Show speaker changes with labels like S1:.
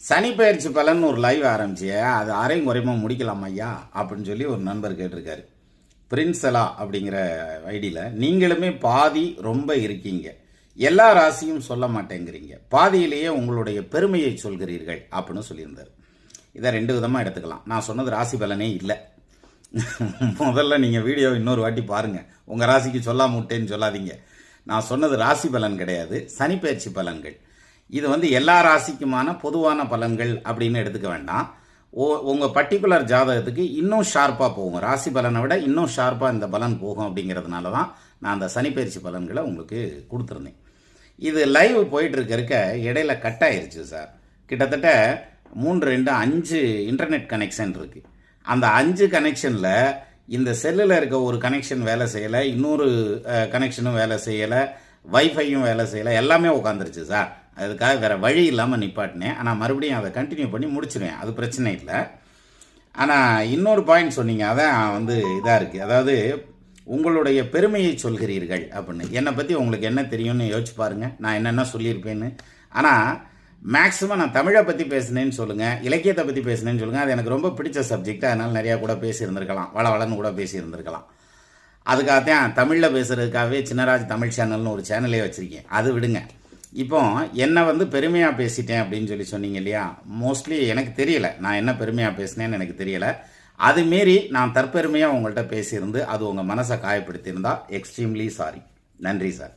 S1: சனி பயிற்சி பலன் ஒரு லைவ் ஆரம்பிச்சு அது அரையும் குறையுமா முடிக்கலாம் ஐயா அப்படின்னு சொல்லி ஒரு நண்பர் கேட்டிருக்காரு. பிரின்சலா அப்படிங்கிற ஐடியில் நீங்களுமே பாதி ரொம்ப இருக்கீங்க, எல்லா ராசியும் சொல்ல மாட்டேங்கிறீங்க, பாதியிலேயே உங்களுடைய பெருமையை சொல்கிறீர்கள் அப்படின்னு சொல்லியிருந்தார். இதை ரெண்டு விதமாக எடுத்துக்கலாம். நான் சொன்னது ராசி பலனே இல்லை. முதல்ல நீங்கள் வீடியோ இன்னொரு வாட்டி பாருங்கள். உங்கள் ராசிக்கு சொல்லாம விட்டேன்னு சொல்லாதீங்க. நான் சொன்னது ராசி பலன் கிடையாது, சனிப்பெயர்ச்சி பலன்கள். இது எல்லா ராசிக்குமான பொதுவான பலன்கள் அப்படின்னு எடுத்துக்க வேண்டாம். உங்கள் பர்டிகுலர் ஜாதகத்துக்கு இன்னும் ஷார்ப்பாக போகும், ராசி பலனை விட இன்னும் ஷார்ப்பாக இந்த பலன் போகும். அப்படிங்கிறதுனால தான் நான் அந்த சனிப்பெயர்ச்சி பலன்களை உங்களுக்கு கொடுத்துருந்தேன். இது லைவ் போயிட்டு இருக்க இடையில கட் ஆயிருச்சு சார். கிட்டத்தட்ட 5 இன்டர்நெட் கனெக்ஷன் இருக்குது. அந்த 5 கனெக்ஷனில் இந்த செல்லில் இருக்க ஒரு கனெக்ஷன் வேலை செய்யலை, இன்னொரு கனெக்ஷனும் வேலை செய்யலை, வைஃபையும் வேலை செய்யலை, எல்லாமே உட்காந்துருச்சு சார். அதுக்காக வேறு வழி இல்லாமல் நிப்பாட்டினேன். ஆனால் மறுபடியும் அதை கண்டினியூ பண்ணி முடிச்சிடுவேன், அது பிரச்சனை இல்லை. ஆனால் இன்னொரு பாயிண்ட் சொன்னீங்க, அதான் இதாக இருக்குது. அதாவது உங்களுடைய பெருமையை சொல்கிறீர்கள் அப்படின்னு. என்னை பற்றி உங்களுக்கு என்ன தெரியும்னு யோசிச்சு பாருங்கள், நான் என்னென்ன சொல்லியிருப்பேன்னு. ஆனால் மேக்ஸிமம் நான் தமிழை பற்றி பேசினேன்னு சொல்லுங்கள், இலக்கியத்தை பற்றி பேசினேன்னு சொல்லுங்கள். அது எனக்கு ரொம்ப பிடிச்ச சப்ஜெக்ட், அதனால் நிறையா கூட பேசியிருந்திருக்கலாம், வளன்னு கூட பேசியிருந்திருக்கலாம். அதுக்காகத்தான் தமிழில் பேசுகிறதுக்காகவே சின்னராஜ் தமிழ் சேனல்னு ஒரு சேனலே வச்சுருக்கேன். அது விடுங்க. இப்போ என்னை பெருமையாக பேசிட்டேன் அப்படின்னு சொல்லி சொன்னீங்க இல்லையா, மோஸ்ட்லி எனக்கு தெரியலை நான் என்ன பெருமையாக பேசினேன்னு எனக்கு தெரியலை. அது மீறி நான் தற்பெருமையாக உங்கள்கிட்ட பேசியிருந்து அது உங்கள் மனசை காயப்படுத்தியிருந்தா எக்ஸ்ட்ரீம்லி சாரி. நன்றி சார்.